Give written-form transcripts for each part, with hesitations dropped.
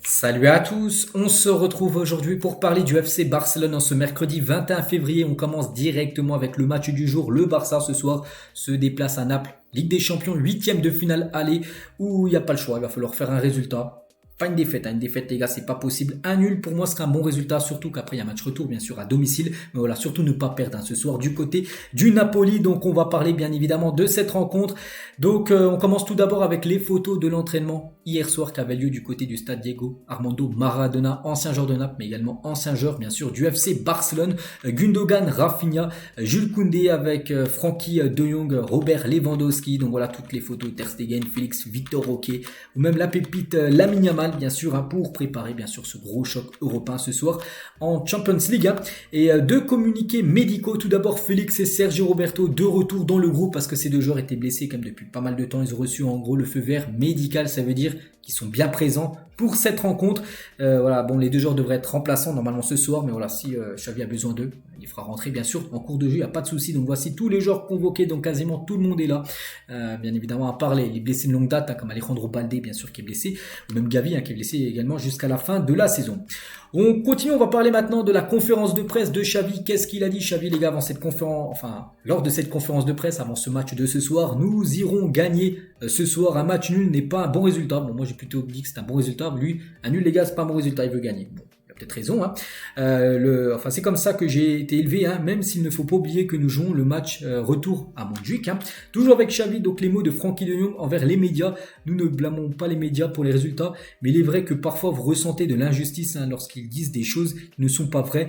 Salut à tous, on se retrouve aujourd'hui pour parler du FC Barcelone en ce mercredi 21 février. On commence directement avec le match du jour. Le Barça ce soir se déplace à Naples, Ligue des Champions, huitième de finale aller, où il n'y a pas le choix, il va falloir faire un résultat. Pas une défaite les gars, c'est pas possible. Un nul pour moi serait un bon résultat, surtout qu'après il y a un match retour bien sûr à domicile. Mais voilà, surtout ne pas perdre ce soir du côté du Napoli. Donc on va parler bien évidemment de cette rencontre. Donc on commence tout d'abord avec les photos de l'entraînement hier soir qui avait lieu du côté du stade Diego Armando Maradona, ancien joueur de Naples, mais également ancien joueur bien sûr du FC Barcelone. Gundogan, Rafinha, Jules Koundé avec Frenkie de Jong, Robert Lewandowski. Donc voilà toutes les photos, Ter Stegen, Félix, Victor Roque ou même la pépite Lamine Yamal bien sûr pour préparer bien sûr ce gros choc européen ce soir en Champions League. Et deux communiqués médicaux. Tout d'abord Félix et Sergio Roberto de retour dans le groupe parce que ces deux joueurs étaient blessés comme depuis pas mal de temps. Ils ont reçu en gros le feu vert médical, ça veut dire qu'ils sont bien présents pour cette rencontre. Voilà, bon, les deux joueurs devraient être remplaçants normalement ce soir, mais voilà, si Xavi a besoin d'eux, il fera rentrer bien sûr en cours de jeu, il n'y a pas de souci. Donc voici tous les joueurs convoqués, donc quasiment tout le monde est là. Bien évidemment, à part les blessés de longue date, comme Alejandro Balde bien sûr qui est blessé, ou même Gavi qui est blessé également jusqu'à la fin de la saison. On continue, on va parler maintenant de la conférence de presse de Xavi. Qu'est-ce qu'il a dit Xavi les gars avant cette conférence, enfin lors de cette conférence de presse, avant ce match de ce soir? Nous irons gagner ce soir. Un match nul n'est pas un bon résultat. Bon, moi j'ai plutôt dit que c'est un bon résultat. Lui, un nul les gars, c'est pas un bon résultat, il veut gagner. Bon, il a peut-être raison. Enfin, c'est comme ça que j'ai été élevé, même s'il ne faut pas oublier que nous jouons le match retour à Montjuic. Toujours avec Xavi, donc les mots de Frenkie de Jong envers les médias. Nous ne blâmons pas les médias pour les résultats, mais il est vrai que parfois vous ressentez de l'injustice lorsqu'ils disent des choses qui ne sont pas vraies.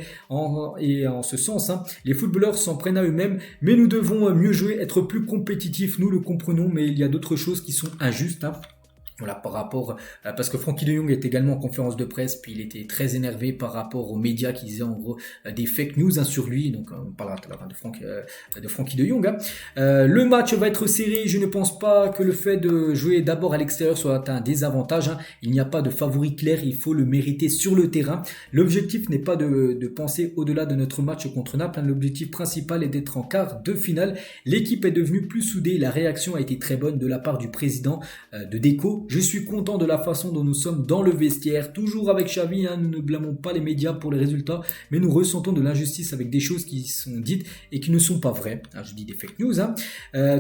Et en ce sens, les footballeurs s'en prennent à eux-mêmes, mais nous devons mieux jouer, être plus compétitifs. Nous le comprenons, mais il y a d'autres choses qui sont injustes. Voilà, par rapport, parce que Frenkie de Jong est également en conférence de presse, puis il était très énervé par rapport aux médias qui disaient en gros des fake news sur lui. Donc on parlera tout à l'heure de Frenkie de Jong. Le match va être serré. Je ne pense pas que le fait de jouer d'abord à l'extérieur soit un désavantage. Il n'y a pas de favori clair, il faut le mériter sur le terrain. L'objectif n'est pas de penser au-delà de notre match contre Naples. L'objectif principal est d'être en quart de finale. L'équipe est devenue plus soudée. La réaction a été très bonne de la part du président de Deco. Je suis content de la façon dont nous sommes dans le vestiaire. Toujours avec Xavi, nous ne blâmons pas les médias pour les résultats, mais nous ressentons de l'injustice avec des choses qui sont dites et qui ne sont pas vraies. Je dis des fake news.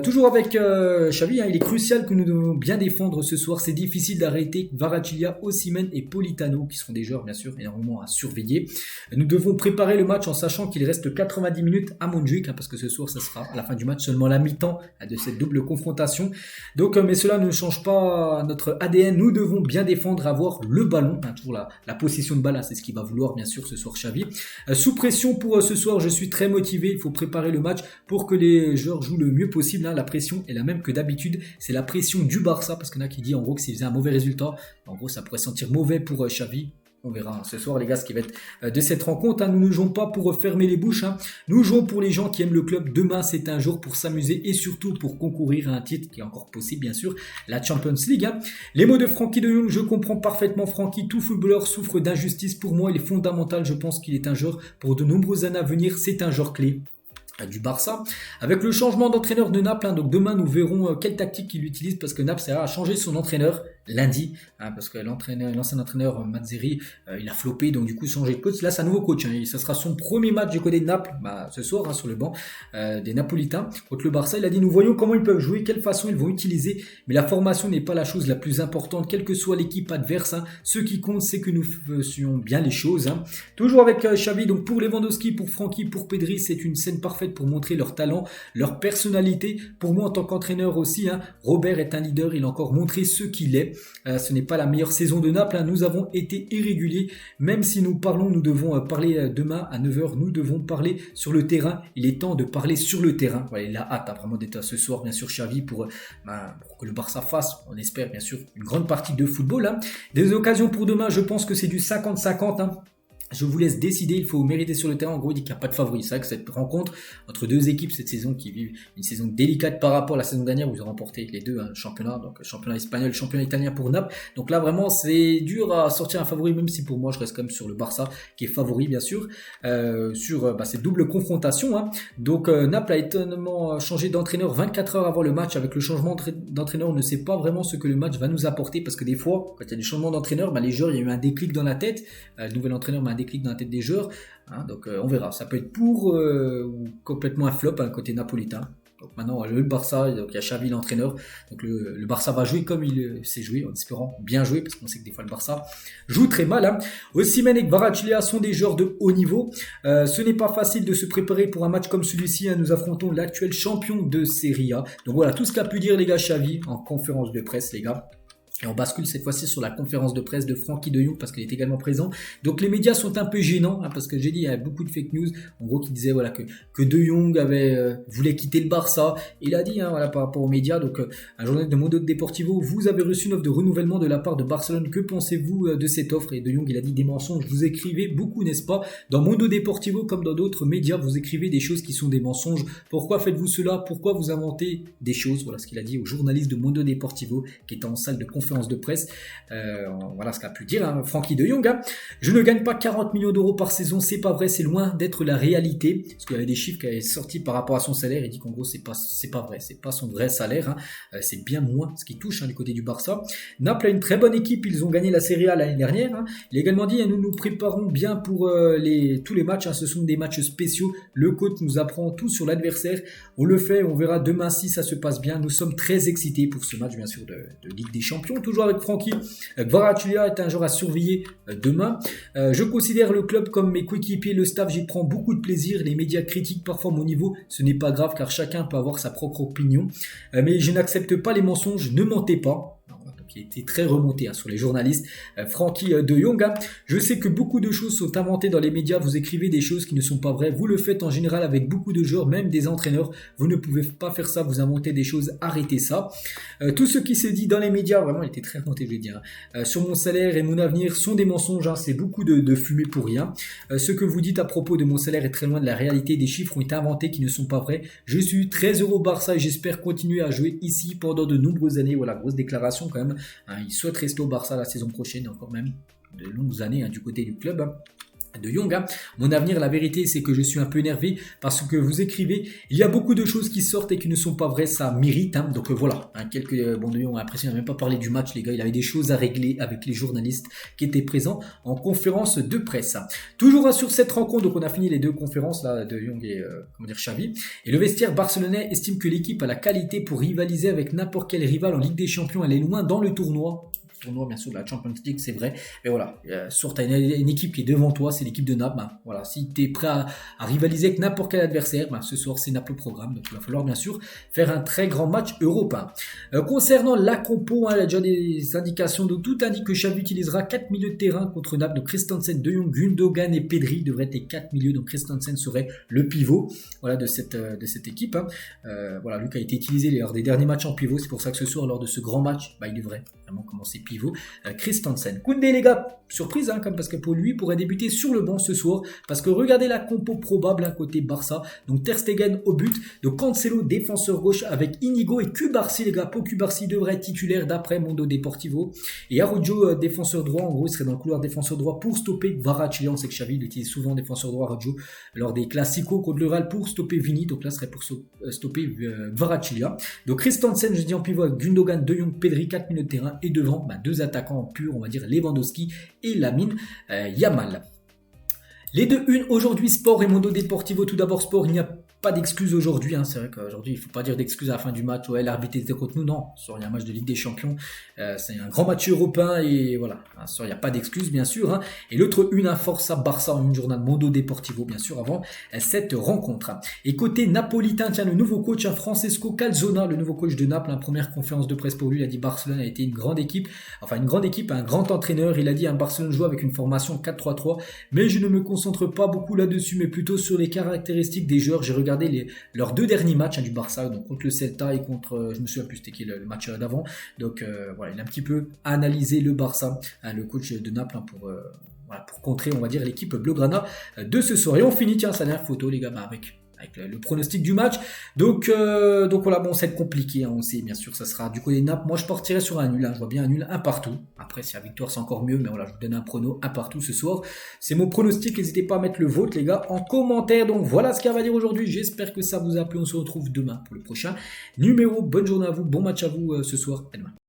Toujours avec Xavi, il est crucial que nous devons bien défendre ce soir. C'est difficile d'arrêter Kvaratskhelia, Osimhen et Politano, qui sont des joueurs bien sûr énormément à surveiller. Nous devons préparer le match en sachant qu'il reste 90 minutes à Montjuic, parce que ce soir, ça sera à la fin du match seulement la mi-temps de cette double confrontation. Donc, mais cela ne change pas notre ADN. Nous devons bien défendre, avoir le ballon, toujours la possession de balle, c'est ce qu'il va vouloir bien sûr ce soir Xavi. Sous pression pour ce soir, je suis très motivé. Il faut préparer le match pour que les joueurs jouent le mieux possible. La pression est la même que d'habitude, c'est la pression du Barça, parce qu'il y en a qui dit en gros que s'il faisait un mauvais résultat, en gros ça pourrait sentir mauvais pour Xavi. On verra ce soir les gars ce qui va être de cette rencontre. Nous ne jouons pas pour fermer les bouches. Nous jouons pour les gens qui aiment le club. Demain c'est un jour pour s'amuser et surtout pour concourir à un titre qui est encore possible bien sûr, la Champions League. Les mots de Frenkie de Jong, je comprends parfaitement Frenkie. Tout footballeur souffre d'injustice. Pour moi il est fondamental. Je pense qu'il est un joueur pour de nombreuses années à venir. C'est un joueur clé du Barça. Avec le changement d'entraîneur de Naples, donc demain nous verrons quelle tactique il utilise, parce que Naples a changé son entraîneur lundi, parce que l'ancien entraîneur Mazzeri il a floppé, donc du coup changé de coach. Là c'est un nouveau coach, et ça sera son premier match du côté de Naples ce soir sur le banc des Napolitains contre le Barça. Il a dit nous voyons comment ils peuvent jouer, quelle façon ils vont utiliser, mais la formation n'est pas la chose la plus importante, quelle que soit l'équipe adverse. Ce qui compte c'est que nous fassions bien les choses. Toujours avec Xavi, donc pour Lewandowski, pour Frenkie, pour Pedri, c'est une scène parfaite pour montrer leur talent, leur personnalité. Pour moi en tant qu'entraîneur aussi, Robert est un leader, il a encore montré ce qu'il est. Ce n'est pas la meilleure saison de Naples, nous avons été irréguliers, même si nous parlons, nous devons parler demain à 9h, nous devons parler sur le terrain. Il est temps de parler sur le terrain. Voilà, il a hâte vraiment d'être ce soir bien sûr Xavi pour que le Barça fasse, on espère bien sûr, une grande partie de football. Des occasions pour demain, je pense que c'est du 50-50. Je vous laisse décider, il faut mériter sur le terrain. En gros, il dit qu'il n'y a pas de favori. C'est vrai que cette rencontre entre deux équipes cette saison qui vivent une saison délicate par rapport à la saison dernière où ils ont remporté les deux championnats, donc championnat espagnol, championnat italien pour Naples. Donc là, vraiment, c'est dur à sortir un favori, même si pour moi, je reste quand même sur le Barça qui est favori, bien sûr, sur cette double confrontation. Donc Naples a étonnamment changé d'entraîneur 24 heures avant le match. Avec le changement d'entraîneur, on ne sait pas vraiment ce que le match va nous apporter parce que des fois, quand il y a des changements d'entraîneur, les joueurs, il y a eu un déclic dans la tête. Le nouvel entraîneur m'a déclic dans la tête des joueurs, donc on verra, ça peut être pour ou complètement un flop côté napolitain. Donc maintenant le Barça, donc il y a Xavi l'entraîneur, donc le Barça va jouer comme il sait jouer, en espérant bien jouer, parce qu'on sait que des fois le Barça joue très mal. Osimhen et Kvaratskhelia sont des joueurs de haut niveau. Ce n'est pas facile de se préparer pour un match comme celui-ci. Nous affrontons l'actuel champion de Serie A. Donc voilà tout ce qu'a pu dire les gars Xavi en conférence de presse, les gars. Et on bascule cette fois-ci sur la conférence de presse de Frenkie de Jong parce qu'il est également présent. Donc les médias sont un peu gênants parce que j'ai dit il y a beaucoup de fake news en gros qui disaient voilà que de Jong voulait quitter le Barça. Il a dit voilà par rapport aux médias. Donc un journaliste de Mundo Deportivo, vous avez reçu une offre de renouvellement de la part de Barcelone. Que pensez-vous de cette offre? Et de Jong il a dit des mensonges. Vous écrivez beaucoup, n'est-ce pas? Dans Mundo Deportivo comme dans d'autres médias, vous écrivez des choses qui sont des mensonges. Pourquoi faites-vous cela? Pourquoi vous inventez des choses? Voilà ce qu'il a dit au journaliste de Mundo Deportivo qui était en salle de conférence de presse. Voilà ce qu'a pu dire Frenkie de Jong. Je ne gagne pas 40 millions d'euros par saison, c'est pas vrai, c'est loin d'être la réalité. Parce qu'il y avait des chiffres qui avaient sorti par rapport à son salaire. Il dit qu'en gros c'est pas vrai, c'est pas son vrai salaire. C'est bien moins ce qui touche du côté du Barça. Naples a une très bonne équipe, ils ont gagné la Serie A l'année dernière. Il a également dit nous nous préparons bien pour tous les matchs. Ce sont des matchs spéciaux. Le coach nous apprend tout sur l'adversaire. On le fait, on verra demain si ça se passe bien. Nous sommes très excités pour ce match bien sûr de Ligue des Champions. Toujours avec Frenkie. Kvaratskhelia est un joueur à surveiller demain. Je considère le club comme mes coéquipiers, le staff, j'y prends beaucoup de plaisir. Les médias critiquent parfois mon niveau, ce n'est pas grave car chacun peut avoir sa propre opinion. Mais je n'accepte pas les mensonges, ne mentez pas. Qui était très remonté sur les journalistes. Frenkie de Jong, je sais que beaucoup de choses sont inventées dans les médias, vous écrivez des choses qui ne sont pas vraies, vous le faites en général avec beaucoup de joueurs, même des entraîneurs, vous ne pouvez pas faire ça, vous inventez des choses, arrêtez ça. Tout ce qui se dit dans les médias, vraiment il était très remonté je vais dire, sur mon salaire et mon avenir sont des mensonges, c'est beaucoup de fumée pour rien. Ce que vous dites à propos de mon salaire est très loin de la réalité, des chiffres ont été inventés qui ne sont pas vrais. Je suis très heureux au Barça et j'espère continuer à jouer ici pendant de nombreuses années. Voilà, grosse déclaration quand même. Il souhaite rester au Barça la saison prochaine et encore même de longues années du côté du club. De Jong. Mon avenir, la vérité, c'est que je suis un peu énervé parce que vous écrivez, il y a beaucoup de choses qui sortent et qui ne sont pas vraies, ça mérite. Donc voilà, de Jong a l'impression, il n'a même pas parlé du match, les gars, il avait des choses à régler avec les journalistes qui étaient présents en conférence de presse. Toujours sur cette rencontre, donc on a fini les deux conférences là, de Jong et Xavi. Et le vestiaire barcelonais estime que l'équipe a la qualité pour rivaliser avec n'importe quel rival en Ligue des Champions, elle est loin dans le tournoi bien sûr de la Champions League, c'est vrai, mais voilà, sur t'as une équipe qui est devant toi, c'est l'équipe de Naples, voilà, si t'es prêt à rivaliser avec n'importe quel adversaire, ce soir c'est Naples au programme, donc il va falloir bien sûr faire un très grand match européen. Concernant la compo, il y a déjà des indications, donc tout indique que Xavi utilisera 4 milieux de terrain contre Naples, donc Christensen, De Jong, Gundogan et Pedri devraient être les 4 milieux, donc Christensen serait le pivot, voilà, de cette équipe, voilà, Luc a été utilisé lors des derniers matchs en pivot, c'est pour ça que ce soir, lors de ce grand match, il devrait vraiment commencer pivot. Christensen. Koundé les gars, surprise parce que pour lui pourrait débuter sur le banc ce soir parce que regardez la compo probable côté Barça. Donc Ter Stegen au but, donc Cancelo défenseur gauche avec Inigo et Cubarsí les gars. Pour Cubarsí devrait être titulaire d'après Mundo Deportivo et Araujo défenseur droit. En gros il serait dans le couloir défenseur droit pour stopper Kvaratskhelia. On sait que Xavi il utilise souvent défenseur droit Araujo lors des classicos contre le Real pour stopper Vini. Donc là ce serait pour stopper Kvaratskhelia. Donc Christensen je dis en pivot avec Gundogan, De Jong, Pedri 4 milieux de terrain et devant deux attaquants purs, on va dire Lewandowski et Lamine Yamal. Les deux unes aujourd'hui, Sport et Mundo Deportivo. Tout d'abord Sport, il n'y a pas d'excuses aujourd'hui, c'est vrai qu'aujourd'hui il ne faut pas dire d'excuses à la fin du match, ouais l'arbitre était contre nous, non, il y a un match de Ligue des Champions, c'est un grand match européen et voilà, il n'y a pas d'excuses bien sûr, et l'autre une Forza Barça en une journée de Mundo Deportivo bien sûr avant cette rencontre. Et côté napolitain, tiens le nouveau coach Francesco Calzona, le nouveau coach de Naples, première conférence de presse pour lui, il a dit Barcelone a été une grande équipe, un grand entraîneur, il a dit Barcelone joue avec une formation 4-3-3, mais je ne me concentre pas beaucoup là-dessus, mais plutôt sur les caractéristiques des joueurs. J'ai regardé leurs deux derniers matchs du Barça, donc contre le Celta et contre, je me souviens plus c'était qui le match d'avant, donc voilà, il a un petit peu analysé le Barça, le coach de Naples pour voilà, pour contrer, on va dire, l'équipe Blaugrana de ce soir. Et on finit, tiens, sa dernière photo, les gars, avec le pronostic du match. Donc voilà, bon, ça va être compliqué, hein, on sait, bien sûr, ça sera du côté de Naples. Moi, je partirai sur un nul, hein, je vois bien un nul, un partout. Après, si la victoire, c'est encore mieux, mais voilà, je vous donne un prono, un partout ce soir. C'est mon pronostic, n'hésitez pas à mettre le vôtre, les gars, en commentaire. Donc voilà ce qu'il y a à dire aujourd'hui, j'espère que ça vous a plu, on se retrouve demain pour le prochain numéro. Bonne journée à vous, bon match à vous ce soir, à demain.